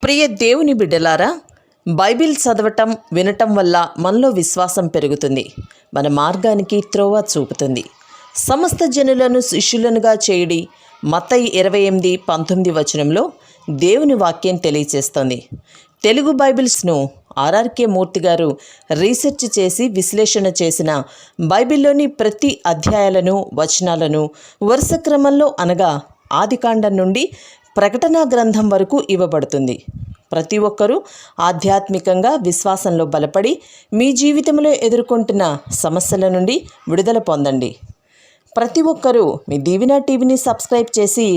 ప్రియ దేవుని బిడ్డలారా, బైబిల్ చదవటం వినటం వల్ల మనలో విశ్వాసం పెరుగుతుంది. మన మార్గానికి త్రోవ చూపుతుంది. సమస్త జనులను శిష్యులనుగా చేయుడి మత్తయి 28:19 వచనంలో దేవుని వాక్యం తెలియచేస్తోంది. తెలుగు బైబిల్స్ను ఆర్ఆర్కే మూర్తి గారు రీసెర్చ్ చేసి విశ్లేషణ చేసిన బైబిల్లోని ప్రతి అధ్యాయాలను వచనాలను వరుస క్రమంలో అనగా ఆదికాండం నుండి ప్రకటనా గ్రంథం వరకు ఇవ్వబడుతుంది. ప్రతి ఒక్కరూ ఆధ్యాత్మికంగా విశ్వాసంలో బలపడి మీ జీవితంలో ఎదుర్కొంటున్న సమస్యల నుండి విడుదల పొందండి. ప్రతి ఒక్కరూ మీ దీవెన టీవీని సబ్స్క్రైబ్ చేసి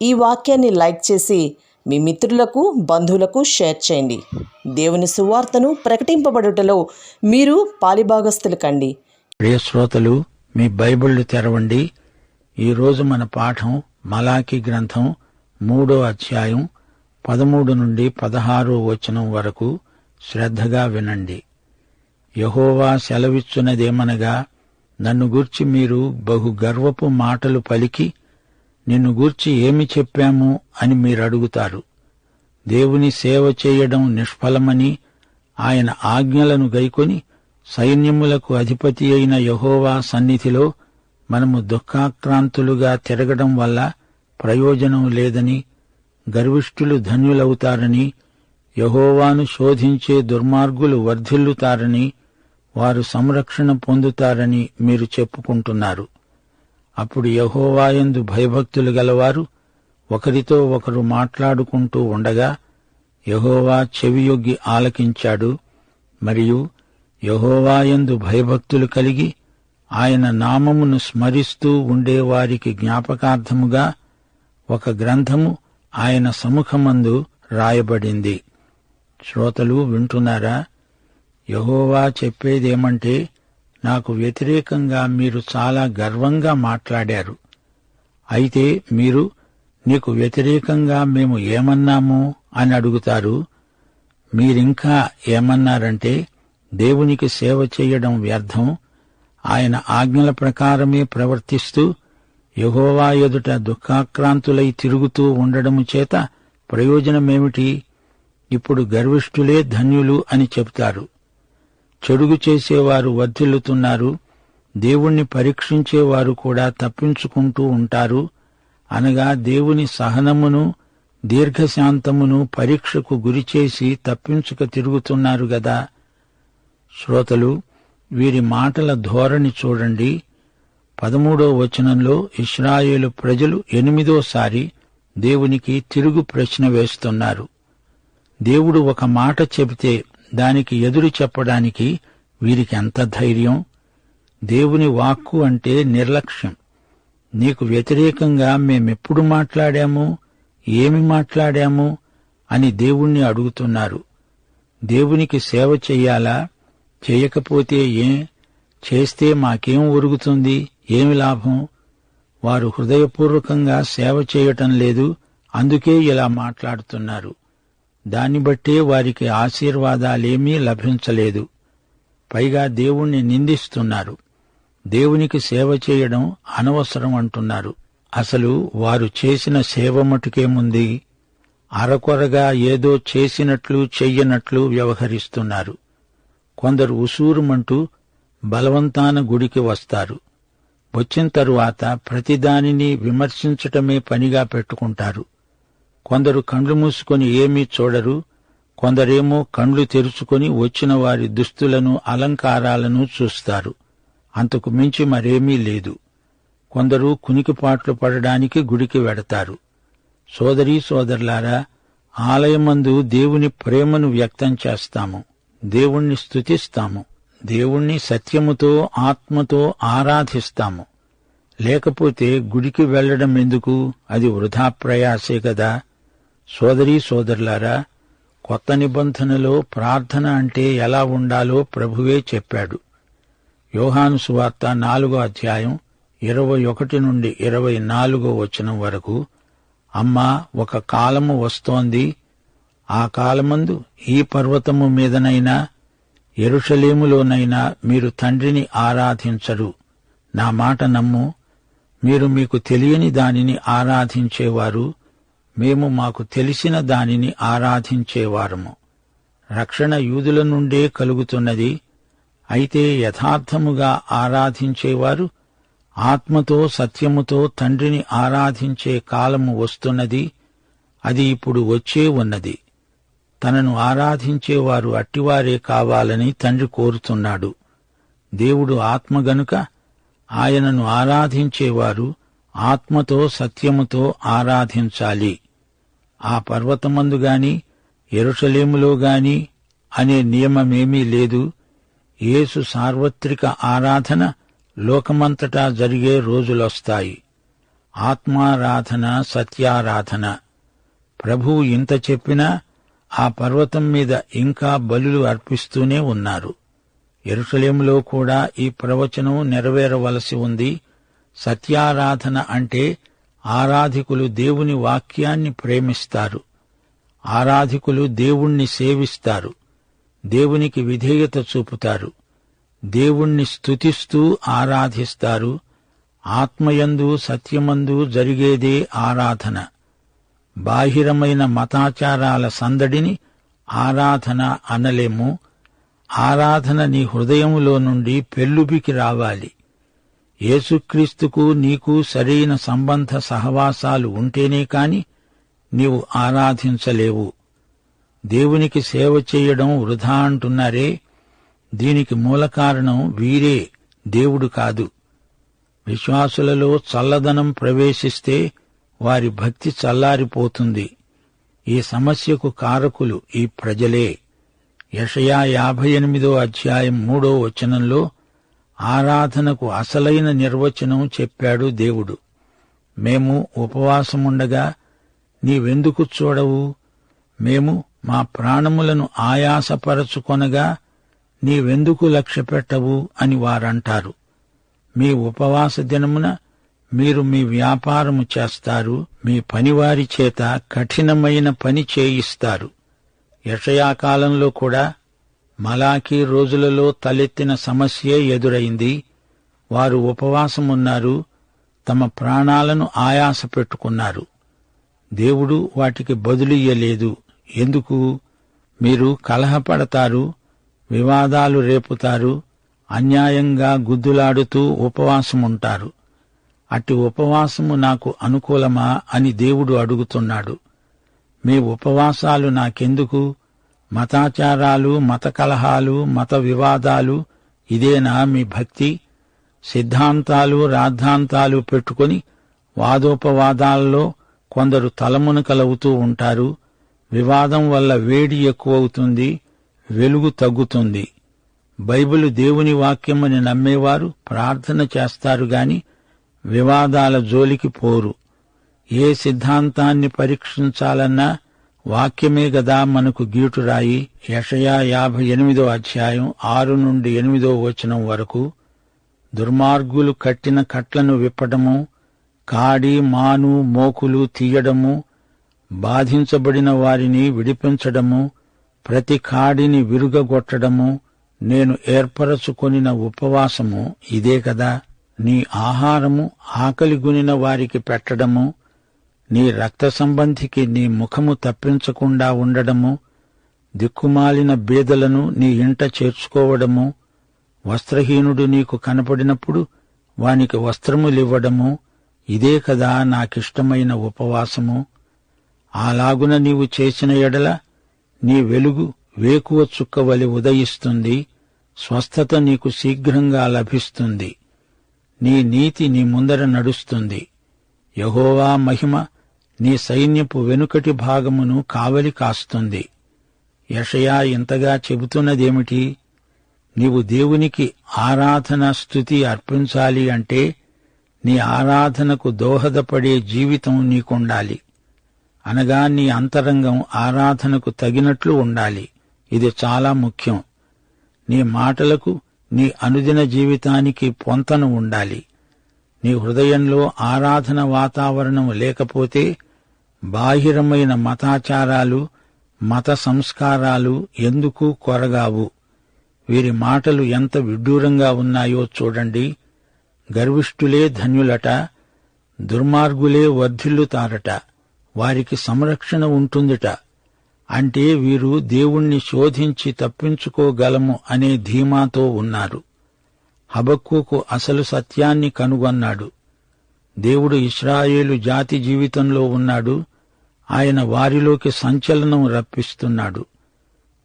ఈ వాక్యాన్ని లైక్ చేసి మీ మిత్రులకు బంధువులకు షేర్ చేయండి. దేవుని సువార్తను ప్రకటింపబడుటలో మీరు పాలిభాగస్తులు కండి. ప్రియ శ్రోతలు, మీ బైబిళ్లు తెరవండి. ఈరోజు మన పాఠం మలాకి గ్రంథం 3వ అధ్యాయం 13 నుండి 16వ వచనం వరకు శ్రద్ధగా వినండి. యెహోవా సెలవిచ్చున్నదేమనగా, నన్ను గూర్చి మీరు బహు గర్వపు మాటలు పలికి నిన్ను గూర్చి ఏమి చెప్పాము అని మీరడుగుతారు. దేవుని సేవ చేయడం నిష్ఫలమని, ఆయన ఆజ్ఞలను గైకొని సైన్యములకు అధిపతి అయిన యెహోవా సన్నిధిలో మనము దుఃఖాక్రాంతులుగా తిరగడం వల్ల ప్రయోజనం లేదని, గర్విష్ఠులు ధన్యులవుతారని, యెహోవాను శోధించే దుర్మార్గులు వర్ధిల్లుతారని, వారు సంరక్షణ పొందుతారని మీరు చెప్పుకుంటున్నారు. అప్పుడు యెహోవాయందు భయభక్తులు గలవారు ఒకరితో ఒకరు మాట్లాడుకుంటూ ఉండగా యెహోవా చెవియొగ్గి ఆలకించాడు. మరియు యెహోవాయందు భయభక్తులు కలిగి ఆయన నామమును స్మరిస్తూ ఉండేవారికి జ్ఞాపకార్థముగా ఒక గ్రంథము ఆయన సముఖమందు రాయబడింది. శ్రోతలు వింటున్నారా? యెహోవా చెప్పేదేమంటే, నాకు వ్యతిరేకంగా మీరు చాలా గర్వంగా మాట్లాడారు. అయితే మీరు నీకు వ్యతిరేకంగా మేము ఏమన్నాము అని అడుగుతారు. మీరింకా ఏమన్నారంటే, దేవునికి సేవ చేయడం వ్యర్థం, ఆయన ఆజ్ఞల ప్రకారమే ప్రవర్తిస్తూ యెహోవా ఎదుట దుఃఖాక్రాంతులై తిరుగుతూ ఉండడము చేత ప్రయోజనమేమిటి? ఇప్పుడు గర్విష్ఠులే ధన్యులు అని చెబుతారు. చెడుగు చేసేవారు వర్ధిల్లుతున్నారు, దేవుణ్ణి పరీక్షించేవారు కూడా తప్పించుకుంటూ ఉంటారు. అనగా దేవుని సహనమును దీర్ఘశాంతమును పరీక్షకు గురిచేసి తప్పించుక తిరుగుతున్నారు గదా. శ్రోతలు, వీరి మాటల ధోరణి చూడండి. 13వ వచనంలో ఇశ్రాయేలు ప్రజలు 8వసారి దేవునికి తిరుగు ప్రశ్న వేస్తున్నారు. దేవుడు ఒక మాట చెబితే దానికి ఎదురు చెప్పడానికి వీరికి ఎంత ధైర్యం! దేవుని వాక్కు అంటే నిర్లక్ష్యం. నీకు వ్యతిరేకంగా మేమెప్పుడు మాట్లాడాము, ఏమి మాట్లాడాము అని దేవుణ్ణి అడుగుతున్నారు. దేవునికి సేవ చెయ్యాలా? చేయకపోతే చేస్తే మాకేం ఒరుగుతుంది? ఏమి లాభం? వారు హృదయపూర్వకంగా సేవ చేయటం లేదు, అందుకే ఇలా మాట్లాడుతున్నారు. దాన్ని బట్టే వారికి ఆశీర్వాదాలేమీ లభించలేదు. పైగా దేవుణ్ణి నిందిస్తున్నారు. దేవునికి సేవ చేయడం అనవసరం అంటున్నారు. అసలు వారు చేసిన సేవ మటుకేముంది? అరకొరగా ఏదో చేసినట్లు చెయ్యనట్లు వ్యవహరిస్తున్నారు. కొందరు ఉసూరుమంటూ బలవంతాన గుడికి వస్తారు. వచ్చిన తరువాత ప్రతిదానిని విమర్శించటమే పనిగా పెట్టుకుంటారు. కొందరు కండ్లు మూసుకొని ఏమీ చూడరు, కొందరేమో కండ్లు తెరుచుకొని వచ్చిన వారి దుస్తులను అలంకారాలను చూస్తారు. అంతకు మించి మరేమీ లేదు. కొందరు కునికిపాట్లు పడడానికి గుడికి వెడతారు. సోదరీ సోదరులారా, ఆలయమందు దేవుని ప్రేమను వ్యక్తం చేస్తాము, దేవుణ్ణి స్తుతిస్తాము, దేవుణ్ణి సత్యముతో ఆత్మతో ఆరాధిస్తాము. లేకపోతే గుడికి వెళ్లడం ఎందుకు? అది వృధా ప్రయాసే కదా. సోదరీ సోదరులారా, కొత్త నిబంధనలో ప్రార్థన అంటే ఎలా ఉండాలో ప్రభువే చెప్పాడు. యోహాను సువార్త 4వ అధ్యాయం 21 నుండి 24వ వచనం వరకు, అమ్మా, ఒక కాలము వస్తోంది, ఆ కాలమందు ఈ పర్వతము మీదనైనా యెరూషలేములోనైనా మీరు తండ్రిని ఆరాధించరు. నా మాట నమ్ము. మీరు మీకు తెలియని దానిని ఆరాధించేవారు, మేము మాకు తెలిసిన దానిని ఆరాధించేవారము. రక్షణ యూదుల నుండే కలుగుతున్నది. అయితే యథార్థముగా ఆరాధించేవారు ఆత్మతో సత్యముతో తండ్రిని ఆరాధించే కాలము వస్తున్నది. అది ఇప్పుడు వచ్చే ఉన్నది. తనను ఆరాధించేవారు అట్టివారే కావాలని తండ్రి కోరుతున్నాడు. దేవుడు ఆత్మ గనుక ఆయనను ఆరాధించేవారు ఆత్మతో సత్యముతో ఆరాధించాలి. ఆ పర్వతమందు గాని యెరూషలేములో గాని అనే నియమమేమీ లేదు. యేసు సార్వత్రిక ఆరాధన లోకమంతటా జరిగే రోజులొస్తాయి. ఆత్మారాధన, సత్యారాధన. ప్రభువు ఇంత చెప్పినా ఆ పర్వతం మీద ఇంకా బలులు అర్పిస్తూనే ఉన్నారు. యెరూషలేములో కూడా ఈ ప్రవచనం నెరవేరవలసి ఉంది. సత్యారాధన అంటే ఆరాధికులు దేవుని వాక్యాన్ని ప్రేమిస్తారు. ఆరాధికులు దేవుణ్ణి సేవిస్తారు. దేవునికి విధేయత చూపుతారు. దేవుణ్ణి స్తుతిస్తూ ఆరాధిస్తారు. ఆత్మయందు సత్యమందు జరిగేదే ఆరాధన. బాహిరమైన మతాచారాల సందడిని ఆరాధన అనలేము. ఆరాధన నీ హృదయములో నుండి పెల్లుబికి రావాలి. యేసుక్రీస్తుకు నీకు సరైన సంబంధ సహవాసాలు ఉంటేనే కాని నీవు ఆరాధించలేవు. దేవునికి సేవ చేయడం వృధా అంటున్నారే, దీనికి మూల కారణం వీరే, దేవుడు కాదు. విశ్వాసులలో చల్లదనం ప్రవేశిస్తే వారి భక్తి చల్లారిపోతుంది. ఈ సమస్యకు కారకులు ఈ ప్రజలే. యెషయా 58వ అధ్యాయం 3వ వచనంలో ఆరాధనకు అసలైన నిర్వచనం చెప్పాడు దేవుడు. మేము ఉపవాసముండగా నీవెందుకు చూడవు? మేము మా ప్రాణములను ఆయాసపరచుకొనగా నీవెందుకు లక్ష్యపెట్టవు అని వారంటారు. మీ ఉపవాస దినమున మీరు మీ వ్యాపారము చేస్తారు, మీ పనివారి చేత కఠినమైన పని చేయిస్తారు. యెషయా కాలంలో కూడా మలాకీ రోజులలో తలెత్తిన సమస్యే ఎదురైంది. వారు ఉపవాసమున్నారు, తమ ప్రాణాలను ఆయాస పెట్టుకున్నారు. దేవుడు వాటికి బదులియ్యలేదు. ఎందుకు? మీరు కలహపడతారు, వివాదాలు రేపుతారు, అన్యాయంగా గుద్దులాడుతూ ఉపవాసముంటారు. అట్టి ఉపవాసము నాకు అనుకూలమా అని దేవుడు అడుగుతున్నాడు. మీ ఉపవాసాలు నాకెందుకు? మతాచారాలు, మత కలహాలు, మత వివాదాలు, ఇదేనా మీ భక్తి? సిద్ధాంతాలు, రాద్ధాంతాలు పెట్టుకుని వాదోపవాదాల్లో కొందరు తలమునకలవుతూ ఉంటారు. వివాదం వల్ల వేడి ఎక్కువవుతుంది, వెలుగు తగ్గుతుంది. బైబిలు దేవుని వాక్యమని నమ్మేవారు ప్రార్థన చేస్తారు గాని వివాదాల జోలికి పోరు. ఏ సిద్ధాంతాన్ని పరీక్షించాలన్నా వాక్యమే గదా మనకు గీటురాయి. యెషయా 58వ అధ్యాయం 6 నుండి 8వ వచనం వరకు. దుర్మార్గులు కట్టిన కట్లను విప్పడము, కాడి, మాను, మోకులు తీయడము, బాధించబడిన వారిని విడిపించడము, ప్రతి కాడిని విరుగగొట్టడము, నేను ఏర్పరచుకొనిన ఉపవాసము ఇదే కదా. నీ ఆహారము ఆకలిగొనిన వారికి పెట్టడము, నీ రక్త సంబంధికి నీ ముఖము తప్పించకుండా ఉండడము, దిక్కుమాలిన బీదలను నీ ఇంట చేర్చుకోవడము, వస్త్రహీనుడు నీకు కనపడినప్పుడు వానికి వస్త్రములివ్వడము, ఇదే కదా నాకిష్టమైన ఉపవాసము. అలాగున నీవు చేసిన ఎడల నీ వెలుగు వేకువ చుక్కవలె ఉదయిస్తుంది, స్వస్థత నీకు శీఘ్రంగా లభిస్తుంది. నీ నీతి నీ ముందర నడుస్తుంది. యెహోవా మహిమ నీ సైన్యపు వెనుకటి భాగమును కావలి కాస్తుంది. యెషయా ఇంతగా చెబుతున్నదేమిటి? నీవు దేవునికి ఆరాధన స్తుతి అర్పించాలి అంటే నీ ఆరాధనకు దోహదపడే జీవితం నీకుండాలి. అనగా నీ అంతరంగం ఆరాధనకు తగినట్లు ఉండాలి. ఇది చాలా ముఖ్యం. నీ మాటలకు, నీ అనుదిన జీవితానికి పొంతన ఉండాలి. నీ హృదయంలో ఆరాధన వాతావరణం లేకపోతే బాహిరమైన మతాచారాలు, మత సంస్కారాలు ఎందుకు కొరగావు. వీరి మాటలు ఎంత విడ్డూరంగా ఉన్నాయో చూడండి. గర్విష్ఠులే ధన్యులట, దుర్మార్గులే వర్ధిల్లుతారట. వారికి సంరక్షణ ఉంటుందిట. అంటే వీరు దేవుణ్ణి శోధించి తప్పించుకోగలము అనే ధీమాతో ఉన్నారు. హబక్కూకు అసలు సత్యాన్ని కనుగొన్నాడు. దేవుడు ఇశ్రాయేలు జాతి జీవితంలో ఉన్నాడు. ఆయన వారిలోకి సంచలనం రప్పిస్తున్నాడు,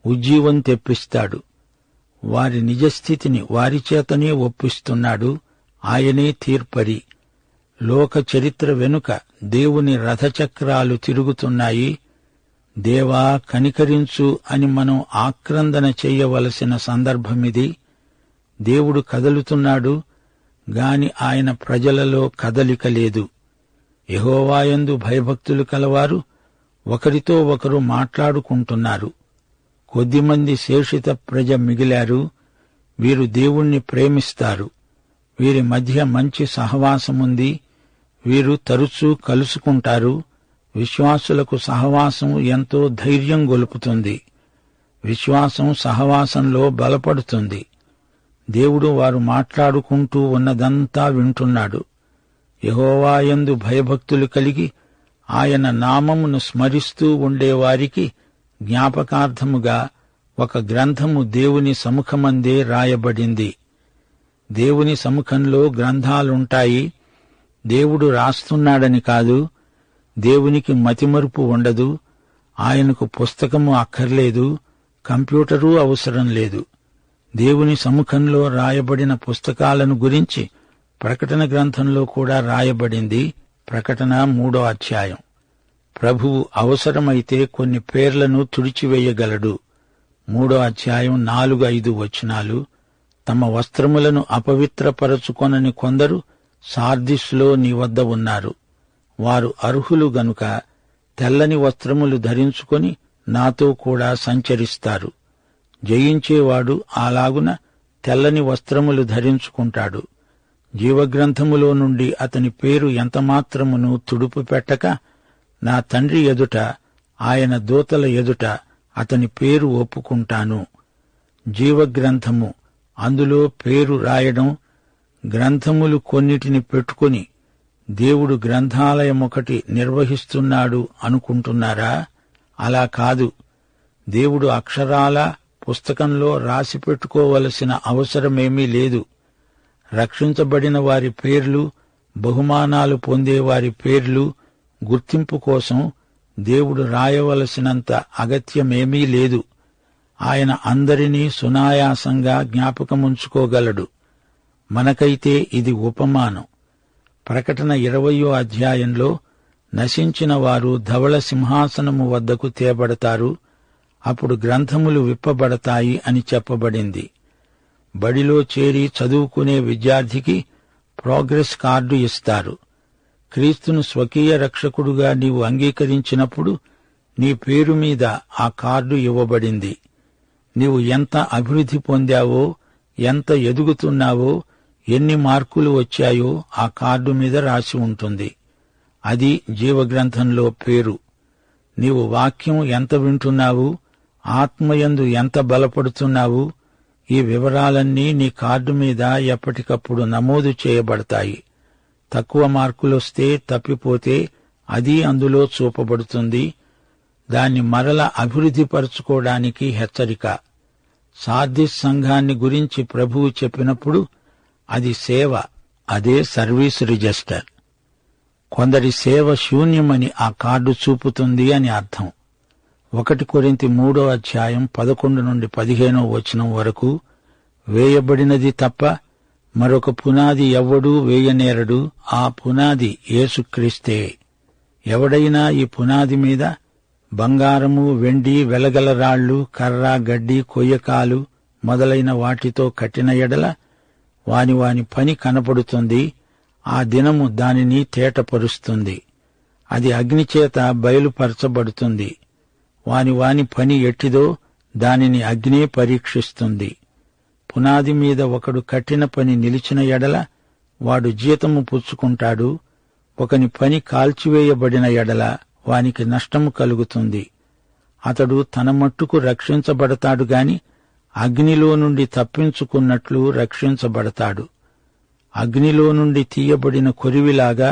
ఉజ్జీవం తెప్పిస్తాడు. వారి నిజస్థితిని వారి చేతనే ఒప్పిస్తున్నాడు. ఆయనే తీర్పరి. లోక చరిత్ర వెనుక దేవుని రథచక్రాలు తిరుగుతున్నాయి. దేవా కనికరించు అని మనం ఆక్రందన చెయ్యవలసిన సందర్భమిది. దేవుడు కదలుతున్నాడు గాని ఆయన ప్రజలలో కదలిక లేదు. యెహోవాయందు భయభక్తులు కలవారు ఒకరితో ఒకరు మాట్లాడుకుంటున్నారు. కొద్దిమంది శేషిత ప్రజ మిగిలారు. వీరు దేవుణ్ణి ప్రేమిస్తారు. వీరి మధ్య మంచి సహవాసముంది. వీరు తరచూ కలుసుకుంటారు. విశ్వాసులకు సహవాసం ఎంతో ధైర్యం గొలుపుతుంది. విశ్వాసం సహవాసంలో బలపడుతుంది. దేవుడు వారు మాట్లాడుకుంటూ ఉన్నదంతా వింటున్నాడు. యెహోవాయందు భయభక్తులు కలిగి ఆయన నామమును స్మరిస్తూ ఉండేవారికి జ్ఞాపకార్థముగా ఒక గ్రంథము దేవుని సముఖమందే రాయబడింది. దేవుని సముఖంలో గ్రంథాలుంటాయి. దేవుడు రాస్తున్నాడని కాదు. దేవునికి మతిమరుపు ఉండదు. ఆయనకు పుస్తకము అక్కర్లేదు, కంప్యూటరు అవసరం లేదు. దేవుని సముఖంలో రాయబడిన పుస్తకాలను గురించి ప్రకటన గ్రంథంలో కూడా రాయబడింది. ప్రకటన 3వ అధ్యాయం. ప్రభువు అవసరమైతే కొన్ని పేర్లను తుడిచివేయగలడు. 3వ అధ్యాయం 4-5 వచనాలు. తమ వస్త్రములను అపవిత్రపరచుకొనని కొందరు సార్దిస్లో నీ వద్ద ఉన్నారు. వారు అర్హులు గనుక తెల్లని వస్త్రములు ధరించుకొని నాతో కూడా సంచరిస్తారు. జయించేవాడు అలాగున తెల్లని వస్త్రములు ధరించుకుంటాడు. జీవగ్రంథములో నుండి అతని పేరు ఎంతమాత్రమును తుడుపు పెట్టక నా తండ్రి ఎదుట ఆయన దూతల ఎదుట అతని పేరు ఒప్పుకుంటాను. జీవగ్రంథము, అందులో పేరు రాయడం, గ్రంథములు కొన్నిటిని పెట్టుకుని దేవుడు గ్రంథాలయమొకటి నిర్వహిస్తున్నాడు అనుకుంటున్నారా? అలా కాదు. దేవుడు అక్షరాల పుస్తకంలో రాసిపెట్టుకోవలసిన అవసరమేమీ లేదు. రక్షించబడిన వారి పేర్లు, బహుమానాలు పొందేవారి పేర్లు గుర్తింపు కోసం దేవుడు రాయవలసినంత అగత్యమేమీ లేదు. ఆయన అందరినీ సునాయాసంగా జ్ఞాపకముంచుకోగలడు. మనకైతే ఇది ఉపమానం. ప్రకటన 20వ అధ్యాయంలో నశించిన వారు ధవళ సింహాసనము వద్దకు తేబడతారు. అప్పుడు గ్రంథములు విప్పబడతాయి అని చెప్పబడింది. బడిలో చేరి చదువుకునే విద్యార్థికి ప్రోగ్రెస్ కార్డు ఇస్తారు. క్రీస్తును స్వకీయ రక్షకుడుగా నీవు అంగీకరించినప్పుడు నీ పేరు మీద ఆ కార్డు ఇవ్వబడింది. నీవు ఎంత అభివృద్ధి పొందావో, ఎంత ఎదుగుతున్నావో, ఎన్ని మార్కులు వచ్చాయో ఆ కార్డు మీద రాసి ఉంటుంది. అది జీవగ్రంథంలో పేరు. నీవు వాక్యం ఎంత వింటున్నావు, ఆత్మయందు ఎంత బలపడుతున్నావు, ఈ వివరాలన్నీ నీ కార్డు మీద ఎప్పటికప్పుడు నమోదు చేయబడతాయి. తక్కువ మార్కులొస్తే, తప్పిపోతే అది అందులో చూపబడుతుంది. దాన్ని మరల అభివృద్ధిపరచుకోవడానికి హెచ్చరిక. సార్దిస్ సంఘాన్ని గురించి ప్రభువు చెప్పినప్పుడు అది సేవ, అదే సర్వీస్ రిజిస్టర్. కొందరి సేవ శూన్యమని ఆ కార్డు చూపుతుంది అని అర్థం. 1 కొరింథీ 3వ అధ్యాయం 11-15 వచనం వరకు, వేయబడినది తప్ప మరొక పునాది ఎవ్వడూ వేయనేరడు, ఆ పునాది యేసుక్రీస్తే. ఎవడైనా ఈ పునాది మీద బంగారము, వెండి, వెలగల రాళ్లు, కర్ర, గడ్డి, కొయ్యకాలు మొదలైన వాటితో కట్టిన ఎడల వాని పని కనపడుతుంది. ఆ దినము దానిని తేటపరుస్తుంది. అది అగ్నిచేత బయలుపరచబడుతుంది. వాని పని ఎట్టిదో దానిని అగ్నే పరీక్షిస్తుంది. పునాది మీద ఒకడు కట్టిన పని నిలిచిన ఎడల వాడు జీతము పుచ్చుకుంటాడు. ఒకని పని కాల్చివేయబడిన ఎడల వానికి నష్టము కలుగుతుంది. అతడు తన మట్టుకు రక్షించబడతాడు గాని అగ్నిలో నుండి తప్పించుకున్నట్లు రక్షించబడతాడు. అగ్నిలో నుండి తీయబడిన కొరివిలాగా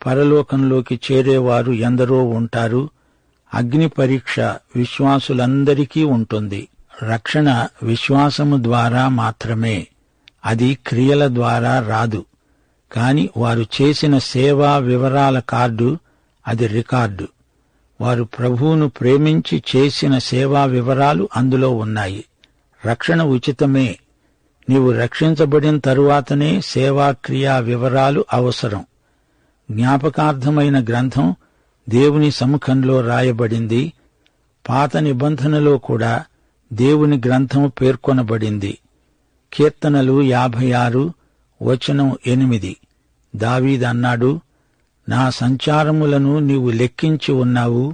పరలోకంలోకి చేరేవారు ఎందరో ఉంటారు. అగ్ని పరీక్ష విశ్వాసులందరికీ ఉంటుంది. రక్షణ విశ్వాసము ద్వారా మాత్రమే, అది క్రియల ద్వారా రాదు. కాని వారు చేసిన సేవా వివరాల కార్డు, అది రికార్డు. వారు ప్రభువును ప్రేమించి చేసిన సేవా వివరాలు అందులో ఉన్నాయి. రక్షణ ఉచితమే. నీవు రక్షించబడిన తరువాతనే సేవాక్రియా వివరాలు అవసరం. జ్ఞాపకార్థమైన గ్రంథం దేవుని సముఖంలో రాయబడింది. పాత నిబంధనలో కూడా దేవుని గ్రంథం పేర్కొనబడింది. కీర్తనలు 56 వచనం 8. దావీదన్నాడు, నా సంచారములను నీవు లెక్కించి ఉన్నావు,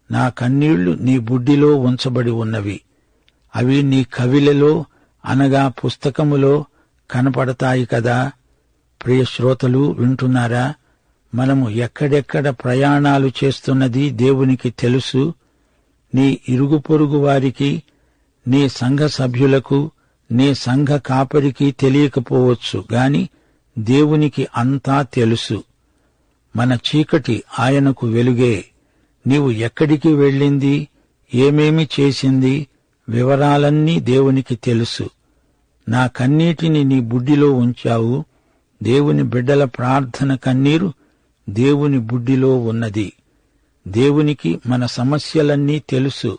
నా కన్నీళ్లు నీ బుడ్డిలో ఉంచబడి ఉన్నవి. అవి నీ కవిలలో అనగా పుస్తకములో కనపడతాయి కదా. ప్రియ శ్రోతలు, వింటున్నారా? మనము ఎక్కడెక్కడ ప్రయాణాలు చేస్తున్నది దేవునికి తెలుసు. నీ ఇరుగు పొరుగు వారికి, నీ సంఘ సభ్యులకు, నీ సంఘ కాపరికి తెలియకపోవచ్చు గాని దేవునికి అంతా తెలుసు. మన చీకటి ఆయనకు వెలుగే. నీవు ఎక్కడికి వెళ్ళింది, ఏమేమి చేసింది, వివరాలన్నీ దేవునికి తెలుసు. నా కన్నీటిని నీ బుడ్డిలో ఉంచావు. దేవుని బిడ్డల ప్రార్థన కన్నీరు దేవుని బుడ్డిలో ఉన్నది. దేవునికి మన సమస్యలన్నీ తెలుసు.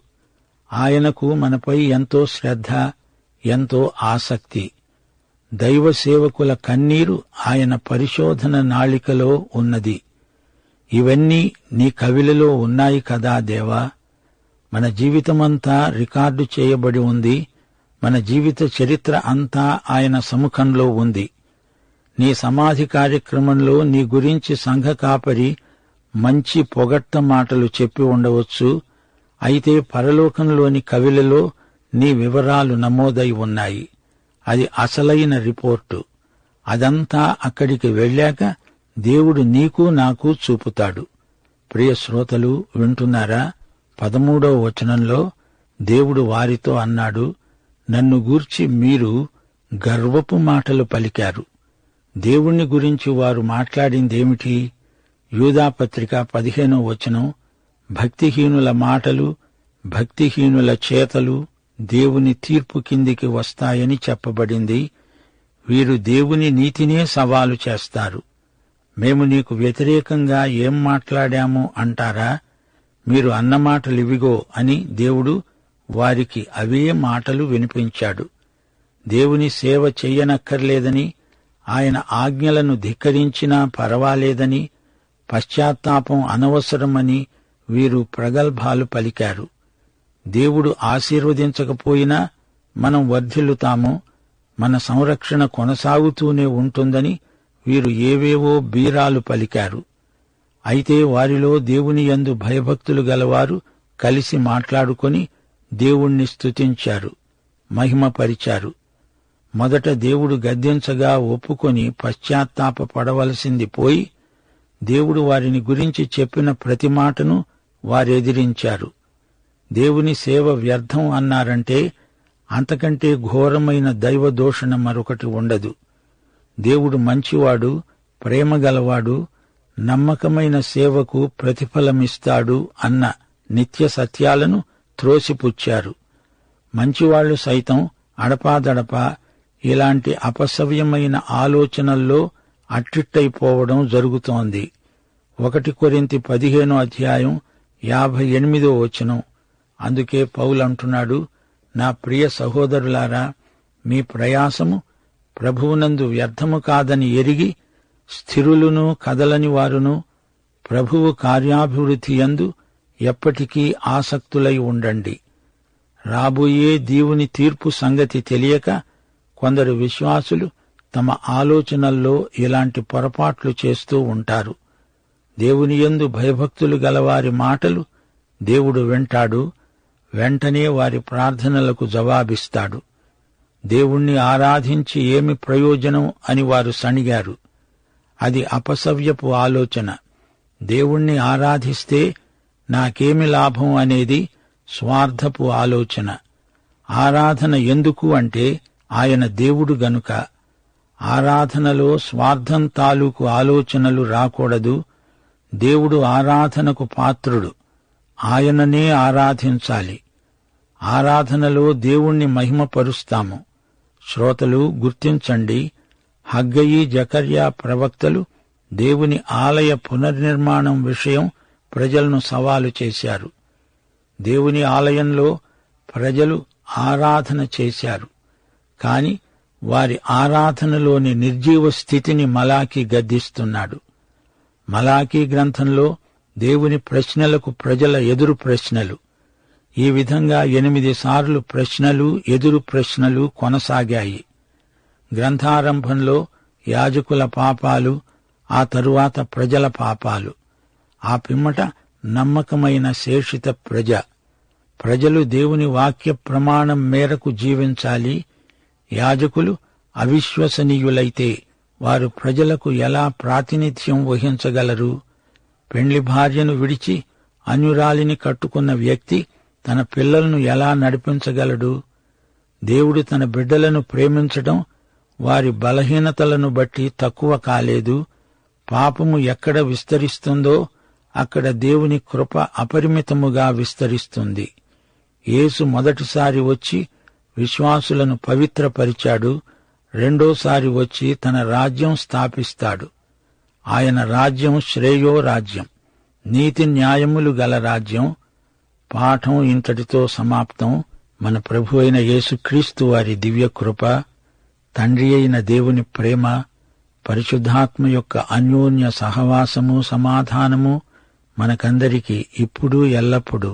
ఆయనకు మనపై ఎంతో శ్రద్ధ, ఎంతో ఆసక్తి. దైవ సేవకుల కన్నీరు ఆయన పరిశోధన నాళికలో ఉన్నది. ఇవన్నీ నీ కవిలలో ఉన్నాయి కదా దేవా. మన జీవితమంతా రికార్డు చేయబడి ఉంది. మన జీవిత చరిత్ర అంతా ఆయన సముఖంలో ఉంది. నీ సమాధి కార్యక్రమంలో నీ గురించి సంఘ కాపరి మంచి పొగడ్త మాటలు చెప్పి ఉండవచ్చు. అయితే పరలోకంలోని కవిలలో నీ వివరాలు నమోదై ఉన్నాయి. అది అసలైన రిపోర్టు. అదంతా అక్కడికి వెళ్ళాక దేవుడు నీకు నాకు చూపుతాడు. ప్రియ శ్రోతలు, వింటున్నారా? 13వ వచనంలో దేవుడు వారితో అన్నాడు, నన్ను గూర్చి మీరు గర్వపు మాటలు పలికారు. దేవుణ్ణి గురించి వారు మాట్లాడిందేమిటి? యూదాపత్రిక 15వ వచనం, భక్తిహీనుల మాటలు, భక్తిహీనుల చేతలు దేవుని తీర్పు కిందికి వస్తాయని చెప్పబడింది. వీరు దేవుని నీతినే సవాలు చేస్తారు. మేము నీకు వ్యతిరేకంగా ఏం మాట్లాడాము అంటారా? మీరు అన్న మాటలివిగో అని దేవుడు వారికి అవే మాటలు వినిపించాడు. దేవుని సేవ చెయ్యనక్కర్లేదని, ఆయన ఆజ్ఞలను ధిక్కరించినా పర్వాలేదని, పశ్చాత్తాపం అనవసరమని వీరు ప్రగల్భాలు పలికారు. దేవుడు ఆశీర్వదించకపోయినా మనం వర్ధిల్లుతాము, మన సంరక్షణ కొనసాగుతూనే ఉంటుందని వీరు ఏవేవో బీరాలు పలికారు. అయితే వారిలో దేవుని యందు భయభక్తులు గలవారు కలిసి మాట్లాడుకొని దేవుణ్ణి స్తుతించారు, మహిమపరిచారు. మొదట దేవుడు గద్దించగా ఒప్పుకొని పశ్చాత్తాప పడవలసింది పోయి, దేవుడు వారిని గురించి చెప్పిన ప్రతి మాటను వారెదిరించారు. దేవుని సేవ వ్యర్థం అన్నారంటే అంతకంటే ఘోరమైన దైవ దూషణ మరొకటి ఉండదు. దేవుడు మంచివాడు, ప్రేమగలవాడు, నమ్మకమైన సేవకు ప్రతిఫలమిస్తాడు అన్న నిత్య సత్యాలను త్రోసిపుచ్చారు. మంచివాళ్లు సైతం అడపాదడపా ఇలాంటి అపసవ్యమైన ఆలోచనల్లో అట్టిట్టయిపోవడం జరుగుతోంది. 1 కొరింథీ 15వ అధ్యాయం 58వ వచనం. అందుకే పౌలంటున్నాడు, నా ప్రియ సహోదరులారా, మీ ప్రయాసము ప్రభువునందు వ్యర్థము కాదని ఎరిగి స్థిరులును కదలని వారును ప్రభువు కార్యాభివృద్ధి యందు ఎప్పటికీ ఆసక్తులై ఉండండి. రాబోయే దేవుని తీర్పు సంగతి తెలియక కొందరు విశ్వాసులు తమ ఆలోచనల్లో ఇలాంటి పొరపాట్లు చేస్తూ ఉంటారు. దేవుని యందు భయభక్తులు గలవారి మాటలు దేవుడు వింటాడు. వెంటనే వారి ప్రార్థనలకు జవాబిస్తాడు. దేవుణ్ణి ఆరాధించి ఏమి ప్రయోజనం అని వారు సణిగారు. అది అపసవ్యపు ఆలోచన. దేవుణ్ణి ఆరాధిస్తే నాకేమి లాభం అనేది స్వార్థపు ఆలోచన. ఆరాధన ఎందుకు అంటే ఆయన దేవుడు గనుక. ఆరాధనలో స్వార్థం తాలూకు ఆలోచనలు రాకూడదు. దేవుడు ఆరాధనకు పాత్రుడు. ఆయననే ఆరాధించాలి. ఆరాధనలో దేవుణ్ణి మహిమపరుస్తాము. శ్రోతలు గుర్తించండి, హగ్గయి, జకర్యా ప్రవక్తలు దేవుని ఆలయ పునర్నిర్మాణం విషయం ప్రజలను సవాలు చేశారు. దేవుని ఆలయంలో ప్రజలు ఆరాధన చేశారు. కాని వారి ఆరాధనలోని నిర్జీవ స్థితిని మలాకి గద్దిస్తున్నాడు. మలాకీ గ్రంథంలో దేవుని ప్రశ్నలకు ప్రజల ఎదురు ప్రశ్నలు. ఈ విధంగా 8 సార్లు ప్రశ్నలు, ఎదురు ప్రశ్నలు కొనసాగాయి. గ్రంథారంభంలో యాజకుల పాపాలు, ఆ తరువాత ప్రజల పాపాలు, ఆ పిమ్మట నమ్మకమైన శేషిత ప్రజలు దేవుని వాక్య ప్రమాణం మేరకు జీవించాలి. యాజకులు అవిశ్వసనీయులైతే వారు ప్రజలకు ఎలా ప్రాతినిధ్యం వహించగలరు? పెండ్లి భార్యను విడిచి అన్యురాలిని కట్టుకున్న వ్యక్తి తన పిల్లలను ఎలా నడిపించగలడు? దేవుడు తన బిడ్డలను ప్రేమించడం వారి బలహీనతలను బట్టి తక్కువ కాలేదు. పాపము ఎక్కడ విస్తరిస్తుందో అక్కడ దేవుని కృప అపరిమితముగా విస్తరిస్తుంది. యేసు మొదటిసారి వచ్చి విశ్వాసులను పవిత్రపరిచాడు. రెండోసారి వచ్చి తన రాజ్యం స్థాపిస్తాడు. ఆయన రాజ్యం శ్రేయో రాజ్యం, నీతి న్యాయములు గల రాజ్యం. పాఠం ఇంతటితో సమాప్తం. మన ప్రభు అయిన యేసుక్రీస్తు వారి దివ్య కృప, తండ్రి అయిన దేవుని ప్రేమ, పరిశుద్ధాత్మ యొక్క అన్యోన్య సహవాసము, సమాధానము మనకందరికీ ఇప్పుడు ఎల్లప్పుడూ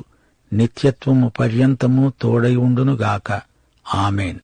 నిత్యత్వము పర్యంతము తోడై ఉండునుగాక. ఆమేన్.